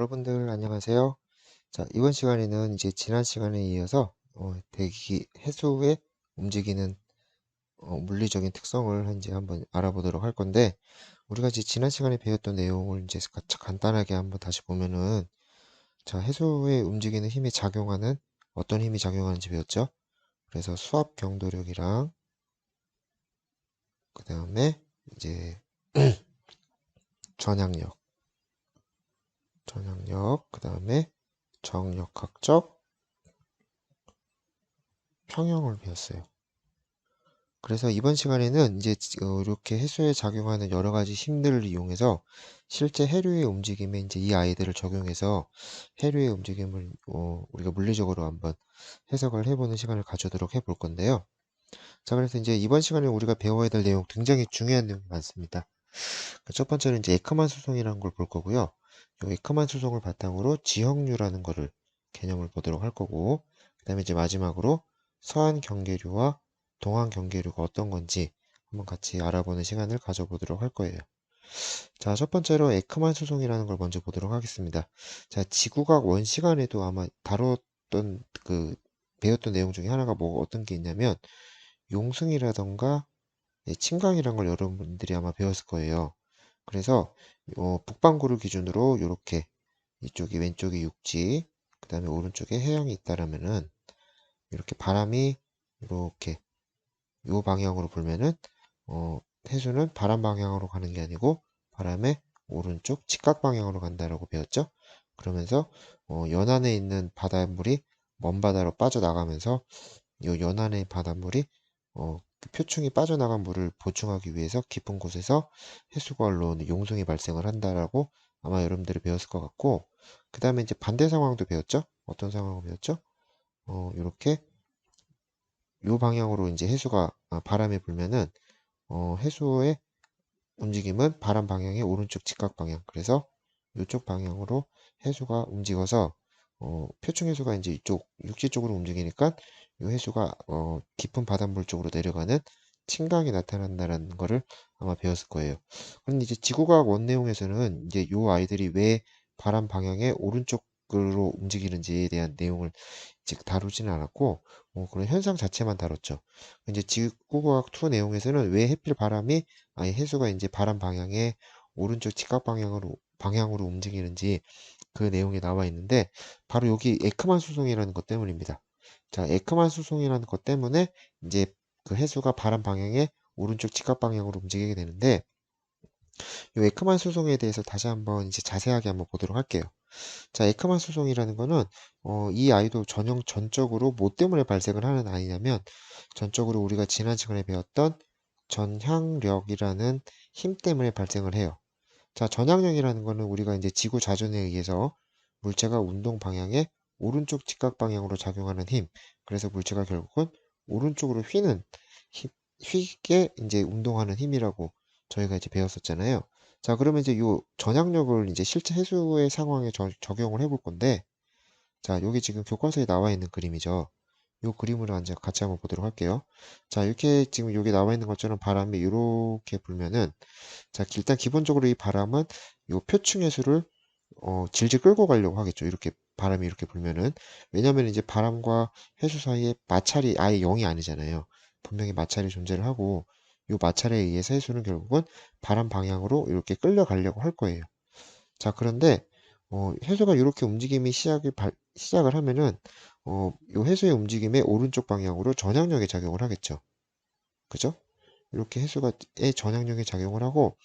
여러분들 안녕하세요. 자, 이번 시간에는 이제 지난 시간에 이어서 대기 해수의 움직이는 물리적인 특성을 이제 한번 알아보도록 할 건데, 우리가 이제 지난 시간에 배웠던 내용을 이제 간단하게 한번 다시 보면은, 자, 해수에 움직이는 힘이 작용하는 어떤 힘이 작용하는지 배웠죠? 그래서 수압 경도력이랑 그 다음에 이제 전향력, 그 다음에 정역학적 평형을 배웠어요. 그래서 이번 시간에는 이제 이렇게 해수에 작용하는 여러 가지 힘들을 이용해서 실제 해류의 움직임에 이제 이 아이들을 적용해서 해류의 움직임을 우리가 물리적으로 한번 해석을 해보는 시간을 가져도록 해볼 건데요. 자, 그래서 이제 이번 시간에 우리가 배워야 될 내용 굉장히 중요한 내용이 많습니다. 첫 번째는 이제 에크만 수송이라는 걸 볼 거고요. 이 에크만 수송을 바탕으로 지형류라는 거를 개념을 보도록 할 거고, 그다음에 이제 마지막으로 서한 경계류와 동한 경계류가 어떤 건지 한번 같이 알아보는 시간을 가져보도록 할 거예요. 자, 첫 번째로 에크만 수송이라는 걸 먼저 보도록 하겠습니다. 자, 지구과학 원 시간에도 아마 다뤘던 배웠던 내용 중에 하나가 뭐 어떤 게 있냐면 용승이라던가 침강이란 걸 여러분들이 아마 배웠을 거예요. 그래서 북반구를 기준으로 이렇게 이쪽이 왼쪽이 육지, 그 다음에 오른쪽에 해양이 있다라면은 이렇게 바람이 이렇게 요 방향으로 불면은 해수는 바람 방향으로 가는 게 아니고 바람의 오른쪽 직각 방향으로 간다라고 배웠죠. 그러면서 연안에 있는 바닷물이 먼 바다로 빠져나가면서 요 연안의 바닷물이 그 표층이 빠져나간 물을 보충하기 위해서 깊은 곳에서 해수가 올라오는 용성이 발생을 한다라고 아마 여러분들이 배웠을 것 같고, 그 다음에 이제 반대 상황도 배웠죠. 어떤 상황을 배웠죠? 이렇게 요 방향으로 이제 해수가 바람이 불면은 해수의 움직임은 바람 방향의 오른쪽 직각 방향. 그래서 이쪽 방향으로 해수가 움직여서 표층 해수가 이제 이쪽 육지 쪽으로 움직이니까 이 해수가 깊은 바닷물 쪽으로 내려가는 침강이 나타난다는 거를 아마 배웠을 거예요. 그런데 이제 지구과학 원 내용에서는 이제 요 아이들이 왜 바람 방향의 오른쪽으로 움직이는지에 대한 내용을 즉 다루지는 않았고 그런 현상 자체만 다뤘죠. 이제 지구과학 2 내용에서는 왜 해필 바람이 아니 해수가 이제 바람 방향의 오른쪽 직각 방향으로 움직이는지 그 내용이 나와 있는데 바로 여기 에크만 수송이라는 것 때문입니다. 자, 에크만 수송이라는 것 때문에 이제 그 해수가 바람 방향의 오른쪽 직각 방향으로 움직이게 되는데 이 에크만 수송에 대해서 다시 한번 이제 자세하게 한번 보도록 할게요. 자, 에크만 수송이라는 거는 이 아이도 전적으로 뭐 때문에 발생을 하는 아이냐면 전적으로 우리가 지난 시간에 배웠던 전향력이라는 힘 때문에 발생을 해요. 자, 전향력이라는 거는 우리가 이제 지구 자전에 의해서 물체가 운동 방향의 오른쪽 직각 방향으로 작용하는 힘. 그래서 물체가 결국은 오른쪽으로 휘게 이제 운동하는 힘이라고 저희가 이제 배웠었잖아요. 자, 그러면 이제 요 전향력을 이제 실제 해수의 상황에 적용을 해볼 건데, 자, 여기 지금 교과서에 나와 있는 그림이죠. 요 그림으로 이제 같이 한번 보도록 할게요. 자, 이렇게 지금 여기 나와 있는 것처럼 바람이 이렇게 불면은, 자, 일단 기본적으로 이 바람은 요 표층 해수를 질질 끌고 가려고 하겠죠. 이렇게 바람이 이렇게 불면은. 왜냐면 이제 바람과 해수 사이에 마찰이 아예 0이 아니잖아요. 분명히 마찰이 존재를 하고 요 마찰에 의해서 해수는 결국은 바람 방향으로 이렇게 끌려가려고 할 거예요. 자, 그런데 해수가 이렇게 움직임이 시작을 하면은 요 해수의 움직임의 오른쪽 방향으로 전향력이 작용을 하겠죠. 그죠? 이렇게 해수가의 전향력이 작용을 하고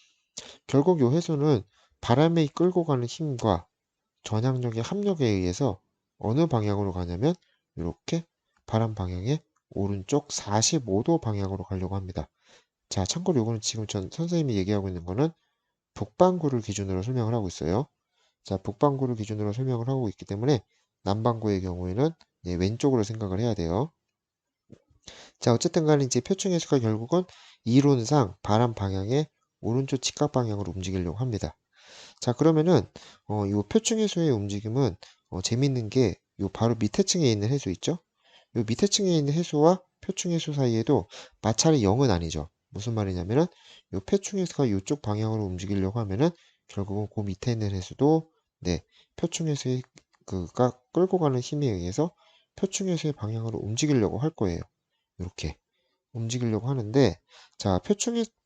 결국 요 해수는 바람에 끌고 가는 힘과 전향력의 합력에 의해서 어느 방향으로 가냐면 이렇게 바람 방향의 오른쪽 45도 방향으로 가려고 합니다. 자, 참고로 이거는 지금 선생님이 얘기하고 있는 거는 북반구를 기준으로 설명을 하고 있어요. 자, 북반구를 기준으로 설명을 하고 있기 때문에 남반구의 경우에는 왼쪽으로 생각을 해야 돼요. 자, 어쨌든 간에 이제 표층 해수가 결국은 이론상 바람 방향의 오른쪽 직각 방향으로 움직이려고 합니다. 자, 그러면은 이 표층 해수의 움직임은 재밌는 게 요 바로 밑에 층에 있는 해수 있죠? 요 밑에 층에 있는 해수와 표층 해수 사이에도 마찰이 0은 아니죠. 무슨 말이냐면은 요 표층 해수가 이쪽 방향으로 움직이려고 하면은 결국은 그 밑에 있는 해수도 네, 표충해수의 그가 끌고 가는 힘에 의해서 표충해수의 방향으로 움직이려고 할 거예요. 이렇게 움직이려고 하는데, 자,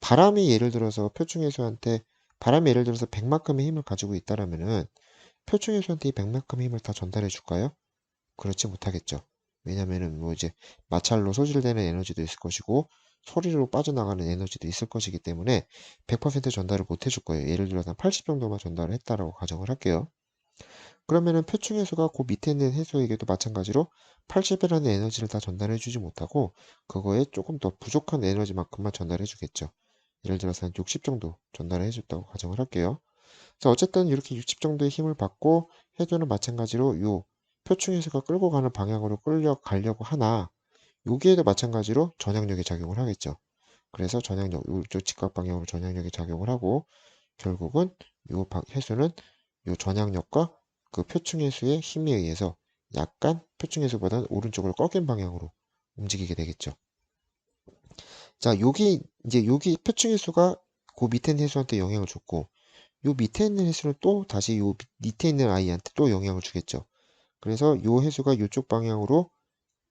바람이 예를 들어서 표충해수한테 바람이 예를 들어서 100만큼의 힘을 가지고 있다라면은 표충해수한테 이 100만큼의 힘을 다 전달해 줄까요? 그렇지 못하겠죠. 왜냐면은 뭐 이제 마찰로 소실되는 에너지도 있을 것이고 소리로 빠져나가는 에너지도 있을 것이기 때문에 100% 전달을 못 해줄 거예요. 예를 들어서 한 80 정도만 전달을 했다라고 가정을 할게요. 그러면은 표충해수가 그 밑에 있는 해수에게도 마찬가지로 80이라는 에너지를 다 전달해 주지 못하고 그거에 조금 더 부족한 에너지만큼만 전달해 주겠죠. 예를 들어서 한 60 정도 전달해 줬다고 가정을 할게요. 자, 어쨌든 이렇게 60 정도의 힘을 받고 해도는 마찬가지로 요 표충해수가 끌고 가는 방향으로 끌려가려고 하나 여기에도 마찬가지로 전향력이 작용을 하겠죠. 그래서 전향력, 이쪽 직각 방향으로 전향력이 작용을 하고 결국은 해수는 요 전향력과 그 표충해수의 힘에 의해서 약간 표충해수보다는 오른쪽으로 꺾인 방향으로 움직이게 되겠죠. 자, 여기 표충해수가 그 밑에 있는 해수한테 영향을 줬고 요 밑에 있는 해수는 또 다시 요 밑에 있는 아이한테 또 영향을 주겠죠. 그래서 요 해수가 요쪽 방향으로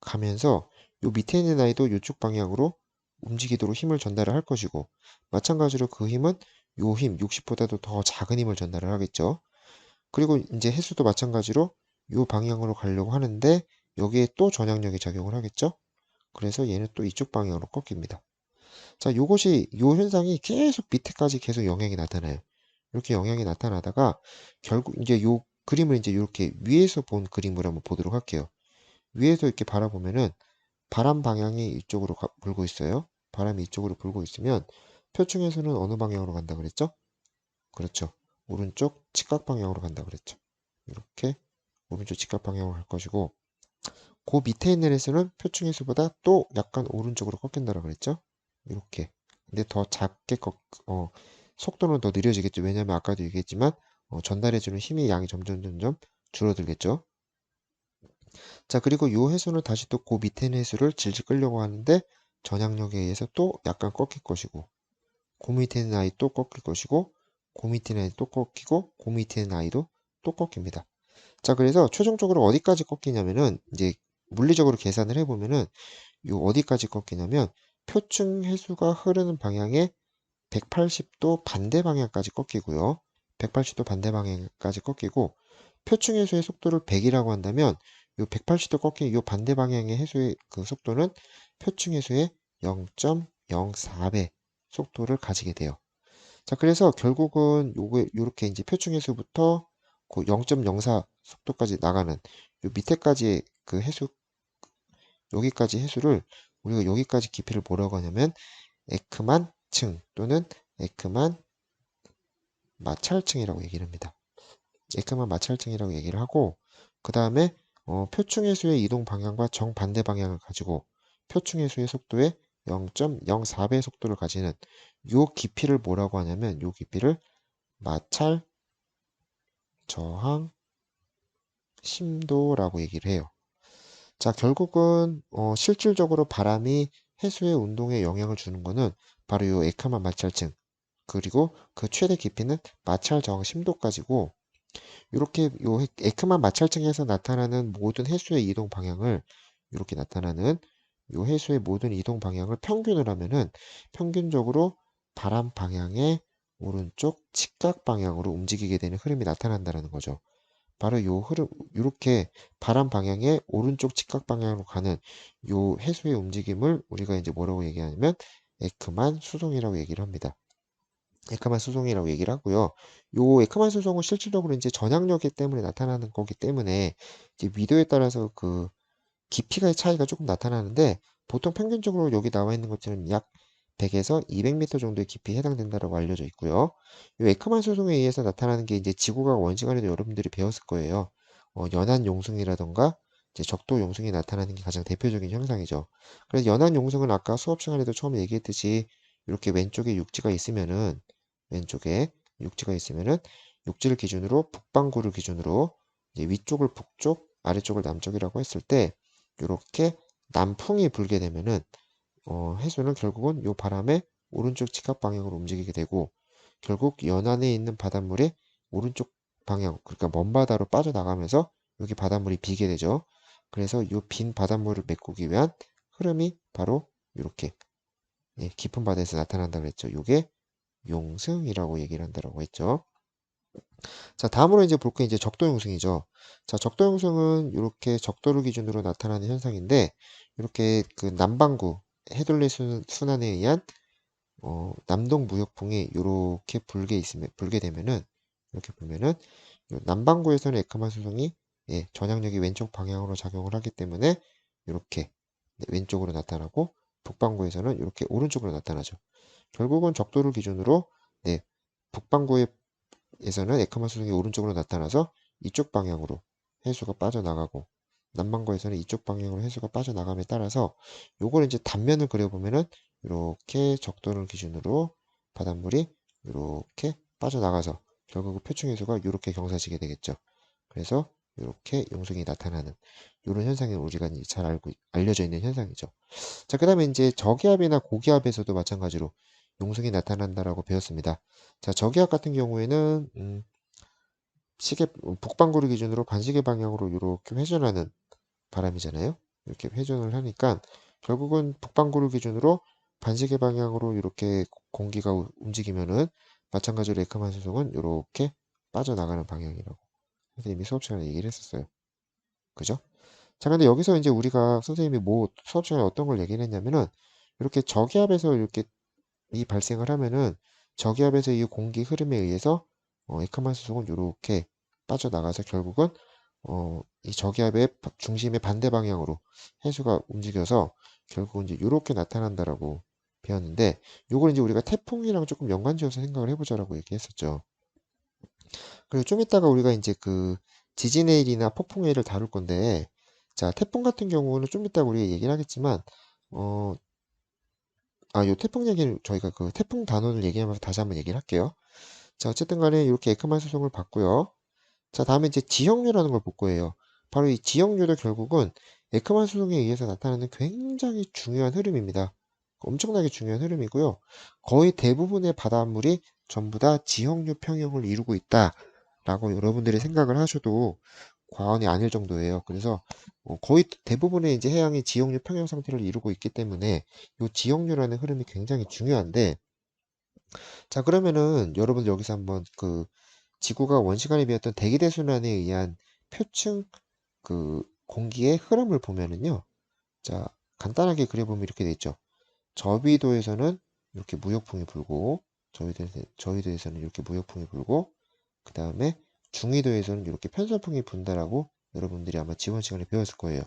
가면서 요 밑에 있는 아이도 요쪽 방향으로 움직이도록 힘을 전달을 할 것이고 마찬가지로 그 힘은 요 힘 60보다도 더 작은 힘을 전달을 하겠죠. 그리고 이제 해수도 마찬가지로 요 방향으로 가려고 하는데 여기에 또 전향력이 작용을 하겠죠. 그래서 얘는 또 이쪽 방향으로 꺾입니다. 자, 요 현상이 계속 밑에까지 계속 영향이 나타나요. 이렇게 영향이 나타나다가 결국 이제 요 그림을 이제 이렇게 위에서 본 그림을 한번 보도록 할게요. 위에서 이렇게 바라보면은 바람 방향이 이쪽으로 불고 있어요. 바람이 이쪽으로 불고 있으면 표층에서는 어느 방향으로 간다 그랬죠? 그렇죠. 오른쪽 직각 방향으로 간다 그랬죠. 이렇게 오른쪽 직각 방향으로 갈 것이고 그 밑에 있는 해수는 표층해수보다 또 약간 오른쪽으로 꺾인다고 그랬죠? 이렇게. 근데 더 작게 속도는 더 느려지겠죠. 왜냐면 아까도 얘기했지만 전달해주는 힘의 양이 점점 줄어들겠죠. 자, 그리고 이 해수는 다시 또 그 밑에 있는 해수를 질질 끌려고 하는데 전향력에 의해서 또 약간 꺾일 것이고 그 밑에 있는 아이 또 꺾일 것이고 그 밑에 있는 아이 또 꺾이고 그 밑에 있는 아이도 또 꺾입니다. 자, 그래서 최종적으로 어디까지 꺾이냐면은 이제 물리적으로 계산을 해보면은 요 어디까지 꺾이냐면 표층 해수가 흐르는 방향에 180도 반대 방향까지 꺾이고요. 180도 반대 방향까지 꺾이고 표층 해수의 속도를 100이라고 한다면 요 180도 꺾인 요 반대 방향의 해수의 그 속도는 표층 해수의 0.04배 속도를 가지게 돼요. 자, 그래서 결국은 요렇게 이제 표층 해수부터 그 0.04 속도까지 나가는 요 밑에까지의 그 해수 여기까지 해수를 우리가 여기까지 깊이를 뭐라고 하냐면 에크만 층 또는 에크만 마찰층이라고 얘기를 합니다. 에크만 마찰층이라고 얘기를 하고 그 다음에 표충해수의 이동 방향과 정반대 방향을 가지고 표충해수의 속도의 0.04배 속도를 가지는 요 깊이를 뭐라고 하냐면 요 깊이를 마찰 저항 심도라고 얘기를 해요. 자, 결국은 실질적으로 바람이 해수의 운동에 영향을 주는 거는 바로 요 에크만 마찰층 그리고 그 최대 깊이는 마찰 저항 심도까지고 이렇게 요 에크만 마찰층에서 나타나는 모든 해수의 이동 방향을 이렇게 나타나는 요 해수의 모든 이동 방향을 평균을 하면은 평균적으로 바람 방향의 오른쪽 직각 방향으로 움직이게 되는 흐름이 나타난다는 거죠. 바로 요 흐름, 이렇게 바람 방향의 오른쪽 직각 방향으로 가는 요 해수의 움직임을 우리가 이제 뭐라고 얘기하냐면 에크만 수송이라고 얘기를 합니다. 에크만 수송이라고 얘기를 하고요. 요 에크만 수송은 실질적으로 이제 전향력이 때문에 나타나는 거기 때문에 이제 미도에 따라서 그 깊이의 차이가 조금 나타나는데 보통 평균적으로 여기 나와 있는 것처럼 약 100에서 200m 정도의 깊이에 해당된다라고 알려져 있고요. 이 에크만 수송에 의해서 나타나는 게 이제 지구과학 원시간에도 여러분들이 배웠을 거예요. 연한 용승이라던가 이제 적도 용승이 나타나는 게 가장 대표적인 현상이죠. 그래서 연한 용승은 아까 수업 시간에도 처음에 얘기했듯이 이렇게 왼쪽에 육지가 있으면은 왼쪽에 육지가 있으면은 육지를 기준으로 북반구를 기준으로 이제 위쪽을 북쪽, 아래쪽을 남쪽이라고 했을 때 이렇게 남풍이 불게 되면은 해수는 결국은 요 바람의 오른쪽 직각 방향으로 움직이게 되고 결국 연안에 있는 바닷물의 오른쪽 방향, 그러니까 먼 바다로 빠져나가면서 여기 바닷물이 비게 되죠. 그래서 이 빈 바닷물을 메꾸기 위한 흐름이 바로 이렇게 깊은 바다에서 나타난다 그랬죠. 이게 용승이라고 얘기를 한다고 했죠. 자, 다음으로 이제 볼 게 이제 적도 용승이죠. 자, 적도 용승은 이렇게 적도를 기준으로 나타나는 현상인데, 이렇게 그 남반구 해돌리 순환에 의한 남동 무역풍이 이렇게 불게 되면은 이렇게 보면은 남반구에서는 에크만 수송이 전향력이 왼쪽 방향으로 작용을 하기 때문에 이렇게 왼쪽으로 나타나고 북반구에서는 이렇게 오른쪽으로 나타나죠. 결국은 적도를 기준으로 북반구에서는 에크만 수송이 오른쪽으로 나타나서 이쪽 방향으로 해수가 빠져나가고 남반구에서는 이쪽 방향으로 해수가 빠져나감에 따라서 요걸 이제 단면을 그려보면은 이렇게 적도를 기준으로 바닷물이 이렇게 빠져나가서 결국 표층 해수가 이렇게 경사지게 되겠죠. 그래서 이렇게 용성이 나타나는 이런 현상이 우리가 잘 알려져 있는 현상이죠. 자, 그 다음에 이제 저기압이나 고기압에서도 마찬가지로 용성이 나타난다라고 배웠습니다. 자, 저기압 같은 경우에는 북반구를 기준으로 반시계 방향으로 이렇게 회전하는 바람이잖아요. 이렇게 회전을 하니까 결국은 북반구를 기준으로 반시계 방향으로 이렇게 공기가 움직이면은 마찬가지로 에크만 수송은 이렇게 빠져나가는 방향이라고 선생님이 수업 시간에 얘기를 했었어요. 그죠? 자, 근데 여기서 이제 우리가 선생님이 수업 시간에 어떤 걸 얘기를 했냐면은 이렇게 저기압에서 이렇게 이 발생을 하면은 저기압에서 이 공기 흐름에 의해서 에크만 수송은 이렇게 빠져나가서 결국은 이 저기압의 중심의 반대 방향으로 해수가 움직여서 결국은 이제 이렇게 나타난다라고 배웠는데 요걸 이제 우리가 태풍이랑 조금 연관지어서 생각을 해보자라고 얘기했었죠. 그리고 좀 이따가 우리가 이제 그 지진의 일이나 폭풍의 일을 다룰 건데 자, 태풍 같은 경우는 좀 이따가 우리가 얘기를 하겠지만 요 태풍 얘기는 저희가 그 태풍 단원을 얘기하면서 다시 한번 얘기를 할게요. 자, 어쨌든 간에 이렇게 에크만 수송을 받고요. 자, 다음에 이제 지형류라는 걸 볼 거예요. 바로 이 지형류도 결국은 에크만 수송에 의해서 나타나는 굉장히 중요한 흐름입니다. 엄청나게 중요한 흐름이고요. 거의 대부분의 바닷물이 전부 다 지형류 평형을 이루고 있다라고 여러분들이 생각을 하셔도 과언이 아닐 정도예요. 그래서 거의 대부분의 이제 해양이 지형류 평형 상태를 이루고 있기 때문에 이 지형류라는 흐름이 굉장히 중요한데 자, 그러면은 여러분 여기서 한번 그 지구가 원시간에 비었던 대기대순환에 의한 표층 그 공기의 흐름을 보면은요. 자, 간단하게 그려보면 이렇게 돼 있죠. 저위도에서는 이렇게 무역풍이 불고 저위도에서는 이렇게 무역풍이 불고 그 다음에 중위도에서는 이렇게 편서풍이 분다라고 여러분들이 아마 지원 시간에 배웠을 거예요.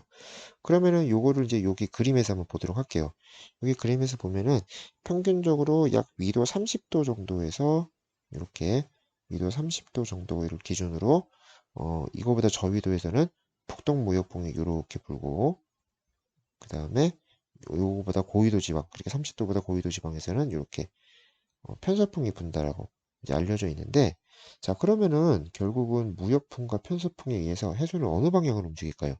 그러면은 요거를 이제 여기 그림에서 한번 보도록 할게요. 여기 그림에서 보면은 평균적으로 약 위도 30도 정도에서 이렇게 위도 30도 정도를 기준으로 이거보다 저위도에서는 북동무역풍이 이렇게 불고 그 다음에 요거보다 고위도 지방 그렇게 30도보다 고위도 지방에서는 이렇게 편서풍이 분다라고 이제 알려져 있는데 자, 그러면은 결국은 무역풍과 편서풍에 의해서 해수는 어느 방향으로 움직일까요?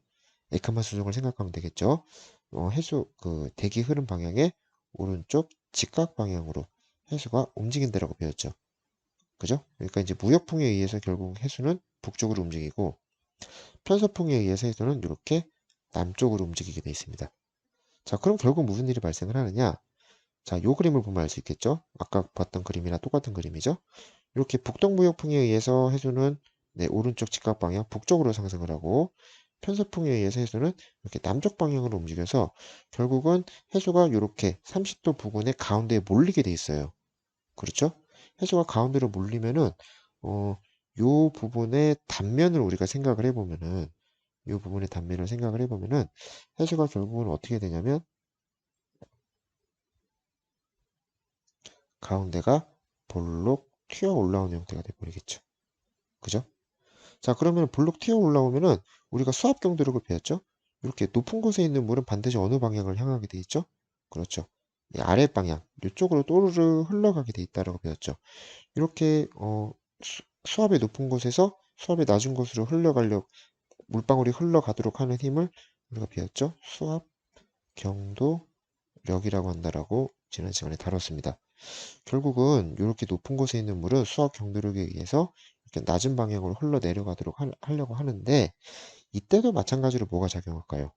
에크만 수중을 생각하면 되겠죠. 그 대기 흐름 방향의 오른쪽 직각 방향으로 해수가 움직인다라고 배웠죠. 그죠? 그러니까 이제 무역풍에 의해서 결국 해수는 북쪽으로 움직이고 편서풍에 의해서 해수는 이렇게 남쪽으로 움직이게 되어 있습니다. 자, 그럼 결국 무슨 일이 발생을 하느냐? 자, 요 그림을 보면 알 수 있겠죠? 아까 봤던 그림이랑 똑같은 그림이죠? 이렇게 북동무역풍에 의해서 해수는 오른쪽 직각 방향 북쪽으로 상승을 하고 편서풍에 의해서 해수는 이렇게 남쪽 방향으로 움직여서 결국은 해수가 이렇게 30도 부근의 가운데에 몰리게 돼 있어요. 그렇죠? 해수가 가운데로 몰리면은 요 부분의 단면을 우리가 생각을 해보면은 요 부분의 단면을 생각을 해보면은 해수가 결국은 어떻게 되냐면 가운데가 볼록 튀어 올라오는 형태가 돼버리겠죠. 그죠? 자, 그러면 볼록 튀어 올라오면은 우리가 수압 경도력을 배웠죠? 이렇게 높은 곳에 있는 물은 반드시 어느 방향을 향하게 돼 있죠? 그렇죠. 이 아래 방향, 이쪽으로 또르르 흘러가게 돼 있다라고 배웠죠. 이렇게 수압이 높은 곳에서 수압이 낮은 곳으로 물방울이 흘러가도록 하는 힘을 우리가 배웠죠. 수압 경도력이라고 한다라고 지난 시간에 다뤘습니다. 결국은 이렇게 높은 곳에 있는 물은 수압 경도력에 의해서 이렇게 낮은 방향으로 흘러내려가도록 하려고 하는데 이때도 마찬가지로 뭐가 작용할까요?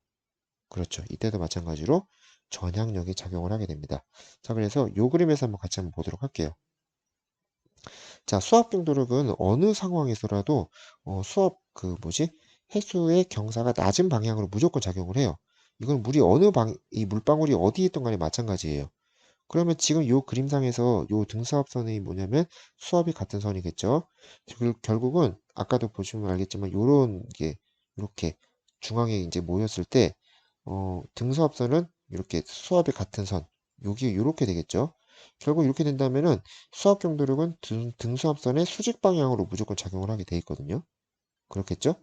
그렇죠. 이때도 마찬가지로 전향력이 작용을 하게 됩니다. 자, 그래서 요 그림에서 한번 보도록 할게요. 자, 수압 경도력은 어느 상황에서라도 수압 해수의 경사가 낮은 방향으로 무조건 작용을 해요. 이건 이 물방울이 어디에 있던 간에 마찬가지예요. 그러면 지금 요 그림상에서 요 등수합선이 뭐냐면 수압이 같은 선이겠죠. 결국은 아까도 보시면 알겠지만 요런 게 이렇게 중앙에 이제 모였을 때 등수합선은 이렇게 수압이 같은 선 여기 요렇게 되겠죠. 결국 이렇게 된다면은 수압 경도력은 등수합선의 수직 방향으로 무조건 작용을 하게 돼 있거든요. 그렇겠죠?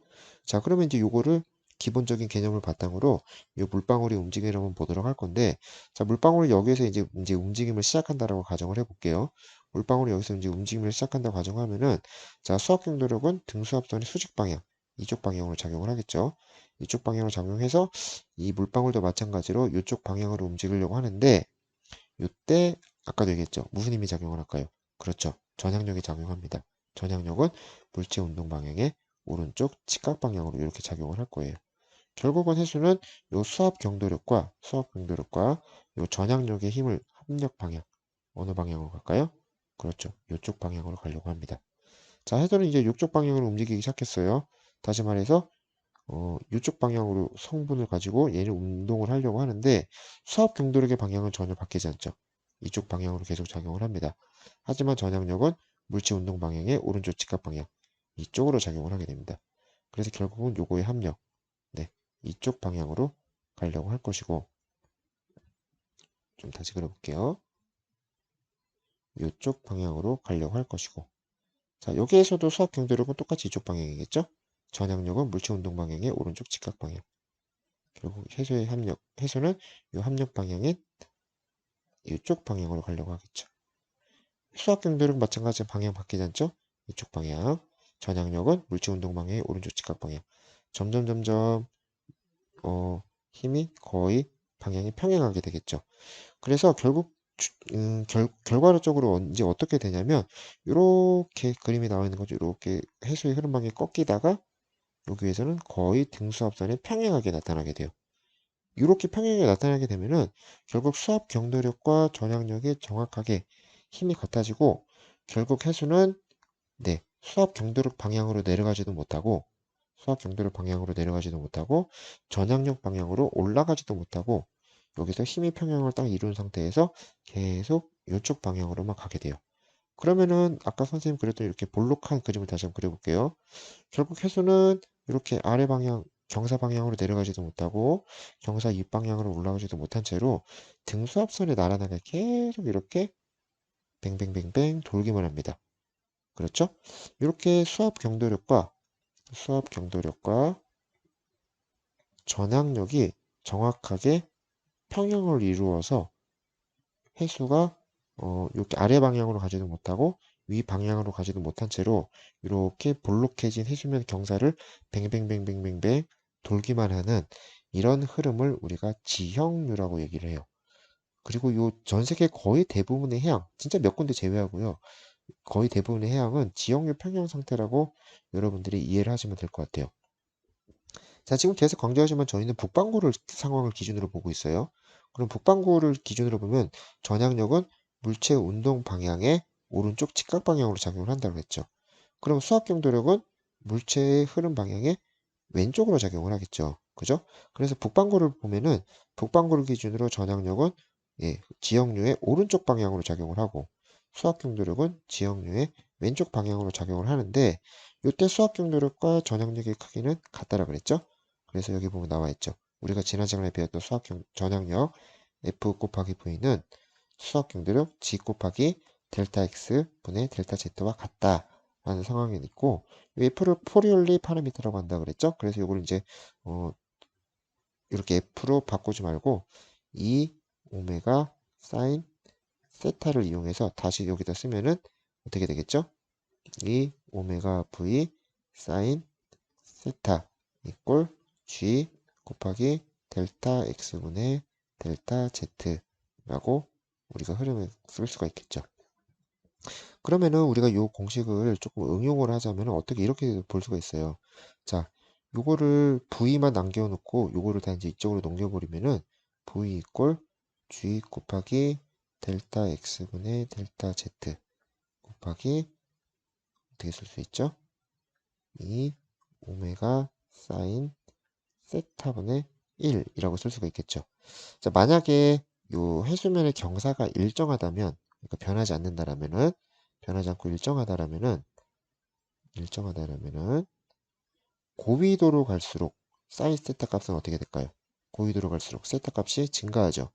자, 그러면 이제 요거를 기본적인 개념을 바탕으로 이 물방울이 움직임을 한번 보도록 할 건데, 자, 물방울이 여기에서 이제 움직임을 시작한다라고 가정을 해볼게요. 물방울이 여기서 이제 움직임을 시작한다고 가정하면은, 자, 수압 경도력은 등수합선의 수직 방향, 이쪽 방향으로 작용을 하겠죠. 이쪽 방향으로 작용해서 이 물방울도 마찬가지로 이쪽 방향으로 움직이려고 하는데, 이때 아까도 얘기했죠. 무슨 힘이 작용을 할까요? 그렇죠. 전향력이 작용합니다. 전향력은 물체 운동 방향의 오른쪽 직각 방향으로 이렇게 작용을 할 거예요. 결국은 해수는 요 수압 경도력과 요 전향력의 힘을 합력 방향 어느 방향으로 갈까요? 그렇죠. 이쪽 방향으로 가려고 합니다. 자, 해수는 이제 이쪽 방향으로 움직이기 시작했어요. 다시 말해서 이쪽 방향으로 성분을 가지고 얘를 운동을 하려고 하는데 수압 경도력의 방향은 전혀 바뀌지 않죠. 이쪽 방향으로 계속 작용을 합니다. 하지만 전향력은 물체 운동 방향의 오른쪽 직각 방향 이쪽으로 작용을 하게 됩니다. 그래서 결국은 요거의 합력 네, 이쪽 방향으로 가려고 할 것이고 좀 다시 그려볼게요. 이쪽 방향으로 가려고 할 것이고 자, 여기에서도 수압 경도력은 똑같이 이쪽 방향이겠죠? 전향력은 물체 운동 방향의 오른쪽 직각 방향 결국 해수는 이 합력 방향인 이쪽 방향으로 가려고 하겠죠. 수압 경도력 마찬가지 방향 바뀌지 않죠? 이쪽 방향. 전향력은 물체 운동 방향의 오른쪽 직각 방향. 점점 힘이 거의 방향이 평행하게 되겠죠. 그래서 결국 결과적으로 이제 어떻게 되냐면 이렇게 그림이 나와 있는 거죠. 이렇게 해수의 흐름 방향이 꺾이다가 여기에서는 거의 등수합선에 평행하게 나타나게 돼요. 이렇게 평행하게 나타나게 되면은 결국 수압 경도력과 전향력이 정확하게 힘이 같아지고 결국 해수는 수압 경도력 방향으로 내려가지도 못하고 전향력 방향으로 올라가지도 못하고 여기서 힘이 평형을 딱 이룬 상태에서 계속 이쪽 방향으로만 가게 돼요. 그러면은 아까 선생님 그렸던 이렇게 볼록한 그림을 다시 한번 그려볼게요. 결국 해수는 이렇게 아래 방향 경사 방향으로 내려가지도 못하고 경사 윗방향으로 올라가지도 못한 채로 등수합선에 나란하게 계속 이렇게 뱅뱅뱅뱅 돌기만 합니다. 그렇죠? 이렇게 수압 경도력과 전향력이 정확하게 평형을 이루어서 해수가 이렇게 아래 방향으로 가지도 못하고 위 방향으로 가지도 못한 채로 이렇게 볼록해진 해수면 경사를 뱅뱅뱅뱅뱅뱅 돌기만 하는 이런 흐름을 우리가 지형류라고 얘기를 해요. 그리고 요 전 세계 거의 대부분의 해양, 진짜 몇 군데 제외하고요. 거의 대부분의 해양은 지형류 평형 상태라고 여러분들이 이해를 하시면 될 것 같아요. 자, 지금 계속 강조하지만 저희는 북반구를 상황을 기준으로 보고 있어요. 그럼 북반구를 기준으로 보면 전향력은 물체 운동 방향의 오른쪽 직각 방향으로 작용을 한다고 했죠. 그럼 수압 경도력은 물체의 흐름 방향의 왼쪽으로 작용을 하겠죠. 그죠? 그래서 북반구를 기준으로 전향력은 지형류의 오른쪽 방향으로 작용을 하고 수압 경도력은 지형류의 왼쪽 방향으로 작용을 하는데 이때 수압 경도력과 전향력의 크기는 같다라 그랬죠? 그래서 여기 보면 나와 있죠. 우리가 지난 시간에 배웠던 전향력 F 곱하기 V는 수압 경도력 G 곱하기 델타 X 분의 델타 Z와 같다라는 상황이 있고 F를 포리올리 파라미터라고 한다 그랬죠? 그래서 이걸 이제 이렇게 F로 바꾸지 말고 2 오메가 사인 세타를 이용해서 다시 여기다 쓰면은 어떻게 되겠죠? 2 오메가 V 사인 세타 이꼴 G 곱하기 델타 X분의 델타 Z라고 우리가 흐름을 쓸 수가 있겠죠. 그러면은 우리가 요 공식을 조금 응용을 하자면 어떻게 이렇게 볼 수가 있어요. 자, 요거를 V만 남겨놓고 요거를 다 이제 이쪽으로 넘겨버리면은 V 이꼴 G 곱하기 델타 X분의 델타 Z 곱하기 어떻게 쓸 수 있죠? 2 오메가 사인 세타분의 1이라고 쓸 수가 있겠죠. 자, 만약에 요 해수면의 경사가 일정하다면, 그러니까 변하지 않고 일정하다라면은 고위도로 갈수록 사인 세타 값은 어떻게 될까요? 고위도로 갈수록 세타 값이 증가하죠.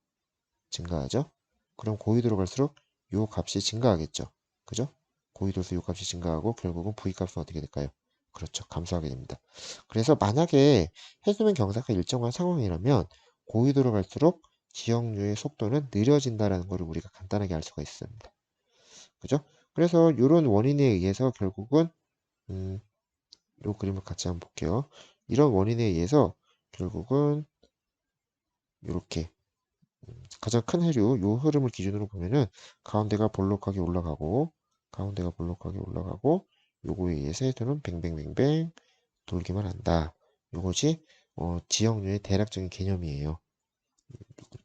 증가하죠. 그럼 고위도로 갈수록 요 값이 증가하겠죠. 그죠? 고위도에서 요 값이 증가하고 결국은 V 값은 어떻게 될까요? 그렇죠. 감소하게 됩니다. 그래서 만약에 해수면 경사가 일정한 상황이라면 고위도로 갈수록 지역류의 속도는 느려진다라는 것을 우리가 간단하게 알 수가 있습니다. 그죠? 그래서 이런 원인에 의해서 결국은 요 그림을 같이 한번 볼게요. 이런 원인에 의해서 결국은 이렇게 가장 큰 해류 요 흐름을 기준으로 보면은 가운데가 볼록하게 올라가고 요거에 의해서 해수는 뱅뱅뱅뱅 돌기만 한다. 요것이 지역류의 대략적인 개념이에요.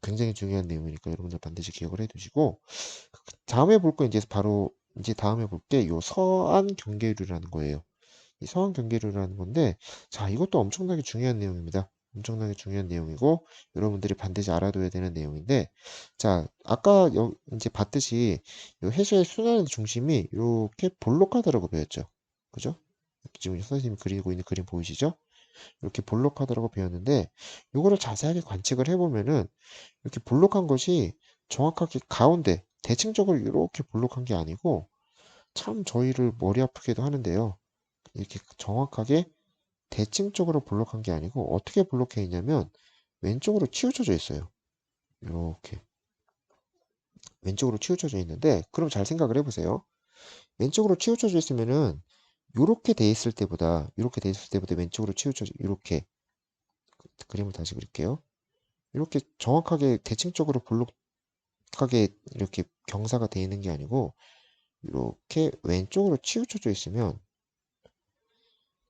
굉장히 중요한 내용이니까 여러분들 반드시 기억을 해두시고 다음에 볼 거 이제 다음에 볼 게 요 서안 경계류라는 거예요. 이 서안 경계류라는 건데 자 이것도 엄청나게 중요한 내용입니다. 엄청나게 중요한 내용이고 여러분들이 반드시 알아둬야 되는 내용인데 자 아까 이제 봤듯이 요 해수의 순환의 중심이 이렇게 볼록하다라고 배웠죠. 그죠? 지금 선생님이 그리고 있는 그림 보이시죠? 이렇게 볼록하다라고 배웠는데 이거를 자세하게 관측을 해보면은 이렇게 볼록한 것이 정확하게 가운데 대칭적으로 이렇게 볼록한 게 아니고 참 저희를 머리 아프게도 하는데요. 이렇게 정확하게 대칭적으로 볼록한 게 아니고 어떻게 볼록해 있냐면 왼쪽으로 치우쳐져 있어요. 이렇게 왼쪽으로 치우쳐져 있는데 그럼 잘 생각을 해보세요. 왼쪽으로 치우쳐져 있으면은 이렇게 돼 있을 때보다 왼쪽으로 치우쳐져 이렇게 그림을 다시 그릴게요. 이렇게 정확하게 대칭적으로 볼록하게 이렇게 경사가 돼 있는 게 아니고 이렇게 왼쪽으로 치우쳐져 있으면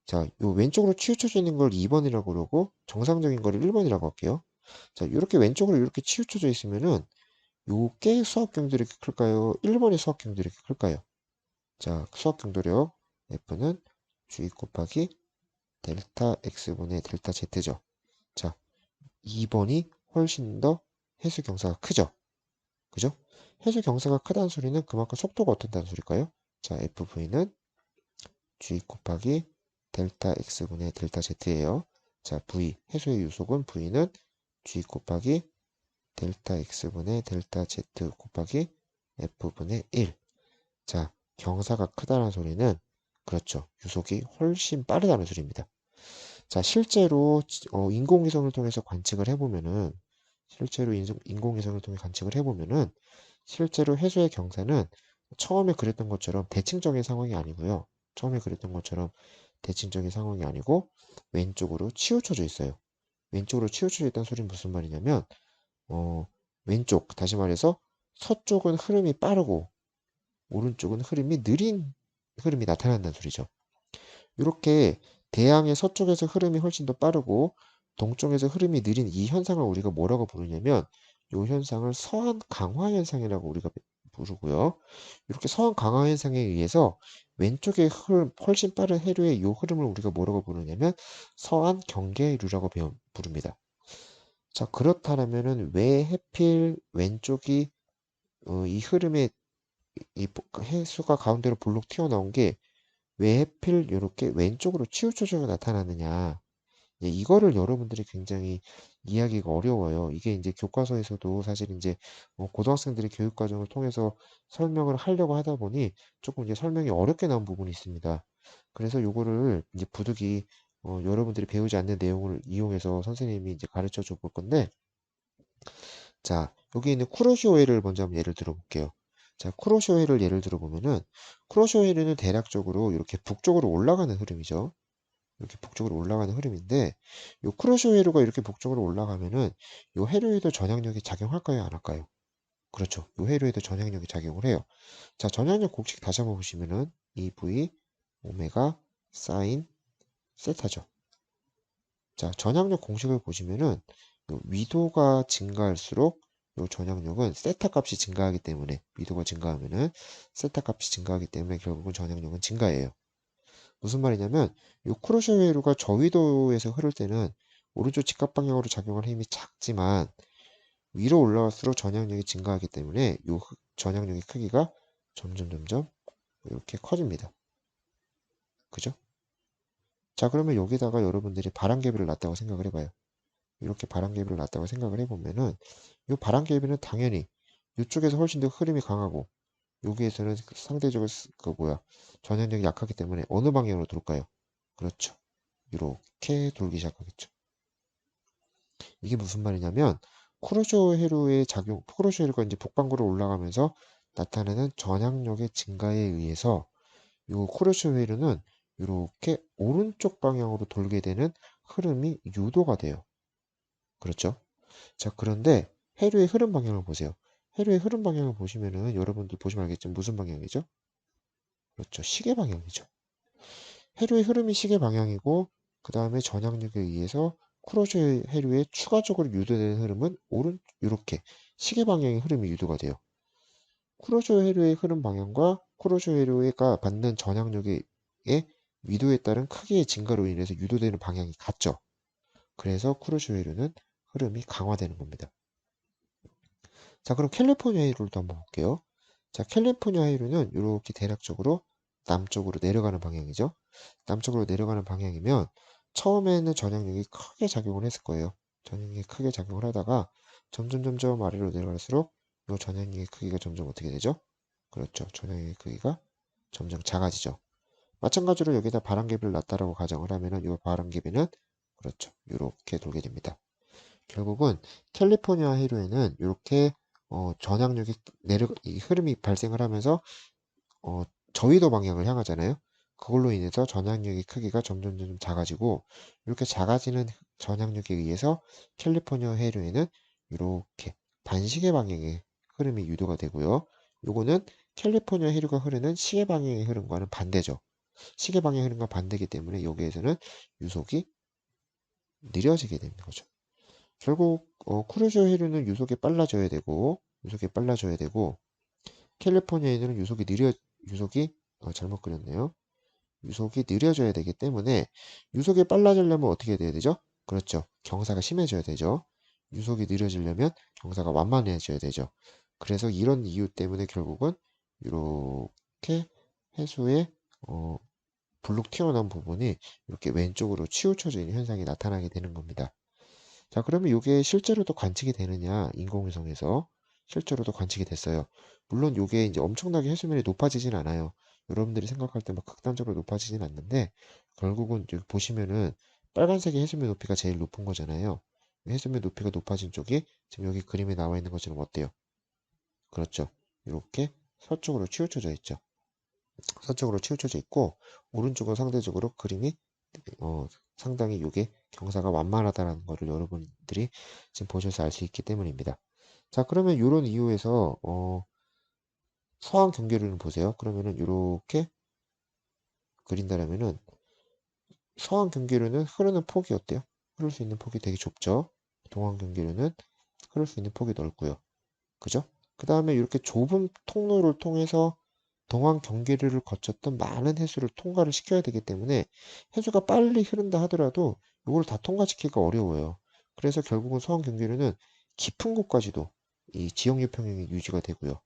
자, 요 왼쪽으로 치우쳐져 있는 걸 2번이라고 그러고 정상적인 거를 1번이라고 할게요. 자, 이렇게 왼쪽으로 이렇게 치우쳐져 있으면은 요게 수학 경도 이렇게 클까요? 1번의 수학 경도 이렇게 클까요? 자, 수학 경도력 F는 G 곱하기 델타 X분의 델타 Z죠. 자, 2번이 훨씬 더 해수 경사가 크죠? 그죠? 해수 경사가 크다는 소리는 그만큼 속도가 어떻다는 소릴까요? 자, FV는 G 곱하기 델타 X분의 델타 Z예요. 자, V, 해수의 유속은 V는 G 곱하기 델타 X분의 델타 Z 곱하기 F분의 1. 자, 경사가 크다는 소리는 그렇죠. 유속이 훨씬 빠르다는 소리입니다. 자, 실제로 인공위성을 통해서 관측을 해보면은 실제로 해수의 경사는 처음에 그랬던 것처럼 대칭적인 상황이 아니고요. 처음에 그랬던 것처럼 대칭적인 상황이 아니고 왼쪽으로 치우쳐져 있어요. 왼쪽으로 치우쳐져 있다는 소리는 무슨 말이냐면 왼쪽 다시 말해서 서쪽은 흐름이 빠르고 오른쪽은 흐름이 느린 흐름이 나타난다는 소리죠. 이렇게 대양의 서쪽에서 흐름이 훨씬 더 빠르고 동쪽에서 흐름이 느린 이 현상을 우리가 뭐라고 부르냐면 이 현상을 서안 강화 현상이라고 우리가 부르고요. 이렇게 서안 강화 현상에 의해서 왼쪽의 훨씬 빠른 해류의 이 흐름을 우리가 뭐라고 부르냐면 서안 경계류라고 부릅니다. 자, 그렇다면은 왜 해필 왼쪽이 이 흐름의 이 해수가 가운데로 볼록 튀어나온 게 왜 해필 이렇게 왼쪽으로 치우쳐져 나타나느냐. 이거를 여러분들이 굉장히 이해하기가 어려워요. 이게 이제 교과서에서도 사실 이제 고등학생들의 교육 과정을 통해서 설명을 하려고 하다 보니 조금 이제 설명이 어렵게 나온 부분이 있습니다. 그래서 요거를 이제 부득이 여러분들이 배우지 않는 내용을 이용해서 선생님이 이제 가르쳐 줘 볼 건데 자, 여기 있는 쿠로시오회를 먼저 한번 예를 들어 볼게요. 자, 쿠로시오회를 예를 들어 보면은 쿠로시오회는 대략적으로 이렇게 북쪽으로 올라가는 흐름이죠. 이렇게 북쪽으로 올라가는 흐름인데 요 쿠로시오 회로가 이렇게 북쪽으로 올라가면은 요 해류에도 전향력이 작용할까요, 안 할까요? 그렇죠. 요 해류에도 전향력이 작용을 해요. 자, 전향력 공식 다시 한번 보시면은 EV 오메가 사인 세타죠. 자, 전향력 공식을 보시면은 요 위도가 증가할수록 요 전향력은 세타 값이 증가하기 때문에 위도가 증가하면은 세타 값이 증가하기 때문에 결국은 전향력은 증가해요. 무슨 말이냐면 요 쿠로시오 회로가 저위도에서 흐를 때는 오른쪽 직각 방향으로 작용할 힘이 작지만 위로 올라갈수록 전향력이 증가하기 때문에 요 전향력의 크기가 점점 이렇게 커집니다. 그죠? 자, 그러면 여기다가 여러분들이 바람개비를 놨다고 생각을 해봐요. 이렇게 바람개비를 놨다고 생각을 해보면은 이 바람개비는 당연히 이쪽에서 훨씬 더 흐름이 강하고 여기에서는 상대적으로 전향력이 약하기 때문에 어느 방향으로 돌까요? 그렇죠. 이렇게 돌기 시작하겠죠. 이게 무슨 말이냐면 쿠로쇼 해류가 이제 북반구로 올라가면서 나타나는 전향력의 증가에 의해서 이 쿠로쇼 해류는 이렇게 오른쪽 방향으로 돌게 되는 흐름이 유도가 돼요. 그렇죠? 자, 그런데 해류의 흐름 방향을 보세요. 해류의 흐름 방향을 보시면은 여러분들 보시면 알겠지만 무슨 방향이죠? 그렇죠. 시계 방향이죠. 해류의 흐름이 시계 방향이고 그 다음에 전향력에 의해서 쿠로쇼 해류에 추가적으로 유도되는 흐름은 이렇게 시계 방향의 흐름이 유도가 돼요. 쿠로쇼 해류의 흐름 방향과 쿠로쇼 해류가 받는 전향력의 위도에 따른 크기의 증가로 인해서 유도되는 방향이 같죠. 그래서 쿠로쇼 해류는 흐름이 강화되는 겁니다. 자, 그럼 캘리포니아 해류도 한번 볼게요. 자, 캘리포니아 해류는 이렇게 대략적으로 남쪽으로 내려가는 방향이죠. 남쪽으로 내려가는 방향이면 처음에는 전향력이 크게 작용을 했을 거예요. 전향력이 크게 작용을 하다가 점점 아래로 내려갈수록 이 전향력의 크기가 점점 어떻게 되죠? 그렇죠. 전향력의 크기가 점점 작아지죠. 마찬가지로 여기다 바람개비를 놨다라고 가정을 하면은 이 바람개비는 그렇죠. 이렇게 돌게 됩니다. 결국은 캘리포니아 해류에는 이렇게 전향력이 이 흐름이 발생을 하면서 어, 저위도 방향을 향하잖아요. 그걸로 인해서 전향력의 크기가 점점 작아지고 이렇게 작아지는 전향력에 의해서 캘리포니아 해류에는 이렇게 반시계 방향의 흐름이 유도가 되고요. 요거는 캘리포니아 해류가 흐르는 시계 방향의 흐름과는 반대죠. 시계 방향의 흐름과 반대이기 때문에 여기에서는 유속이 느려지게 되는 거죠. 결국 쿠로쇼 해류는 유속이 빨라져야 되고 캘리포니아에는 유속이 잘못 그렸네요. 유속이 느려져야 되기 때문에 유속이 빨라지려면 어떻게 돼야 되죠? 그렇죠. 경사가 심해져야 되죠. 유속이 느려지려면 경사가 완만해져야 되죠. 그래서 이런 이유 때문에 결국은 이렇게 해수의 블록 튀어나온 부분이 이렇게 왼쪽으로 치우쳐져 있는 현상이 나타나게 되는 겁니다. 자, 그러면 이게 실제로도 관측이 되느냐? 인공위성에서 실제로도 관측이 됐어요. 물론 이게 이제 엄청나게 해수면이 높아지진 않아요. 여러분들이 생각할 때 막 극단적으로 높아지진 않는데 결국은 여기 보시면은 빨간색의 해수면 높이가 제일 높은 거잖아요. 해수면 높이가 높아진 쪽이 지금 여기 그림에 나와 있는 것처럼 어때요? 그렇죠. 이렇게 서쪽으로 치우쳐져 있죠. 서쪽으로 치우쳐져 있고 오른쪽은 상대적으로 그림이 어, 상당히 이게 경사가 완만하다는 것을 여러분들이 지금 보셔서 알 수 있기 때문입니다. 자, 그러면 이런 이유에서 서한 경계류는 보세요. 그러면은 이렇게 그린다라면은 서한 경계류는 흐르는 폭이 어때요? 흐를 수 있는 폭이 되게 좁죠. 동한 경계류는 흐를 수 있는 폭이 넓고요. 그죠? 그 다음에 이렇게 좁은 통로를 통해서 동안 경계류를 거쳤던 많은 해수를 통과를 시켜야 되기 때문에 해수가 빨리 흐른다 하더라도 이걸 다 통과시키기가 어려워요. 그래서 결국은 서한 경계류는 깊은 곳까지도 이 지형류 평형이 유지가 되고요.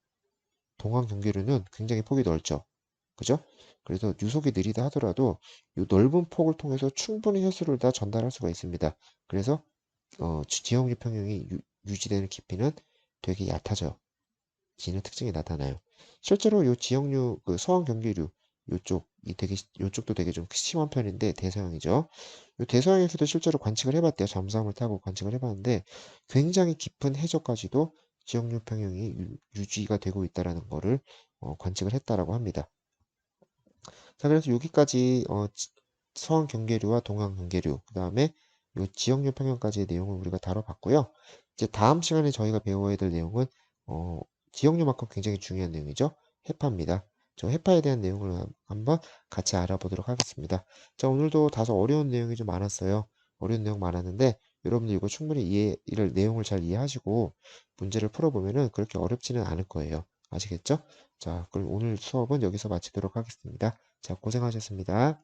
동안 경계류는 굉장히 폭이 넓죠. 그죠? 그래서 유속이 느리다 하더라도 이 넓은 폭을 통해서 충분히 해수를 다 전달할 수가 있습니다. 그래서 지형류 평형이 유지되는 깊이는 되게 얕아져요. 지는 특징이 나타나요. 실제로 이 지역류 그 서한 경계류 요쪽도 되게 좀 심한 편인데 대서양이죠. 이 대서양에서도 실제로 관측을 해봤대요. 잠수함을 타고 관측을 해봤는데 굉장히 깊은 해저까지도 지역류 평형이 유지가 되고 있다라는 거를 관측을 했다라고 합니다. 자, 그래서 여기까지 서한 경계류와 동한 경계류 그 다음에 요 지역류 평형까지의 내용을 우리가 다뤄봤고요. 이제 다음 시간에 저희가 배워야 될 내용은 지역료만큼 굉장히 중요한 내용이죠. 해파입니다. 저 해파에 대한 내용을 한번 같이 알아보도록 하겠습니다. 자, 오늘도 다소 어려운 내용이 좀 많았어요. 어려운 내용 많았는데 여러분들 이거 충분히 이해를 내용을 잘 이해하시고 문제를 풀어보면은 그렇게 어렵지는 않을 거예요. 아시겠죠? 자, 그럼 오늘 수업은 여기서 마치도록 하겠습니다. 자, 고생하셨습니다.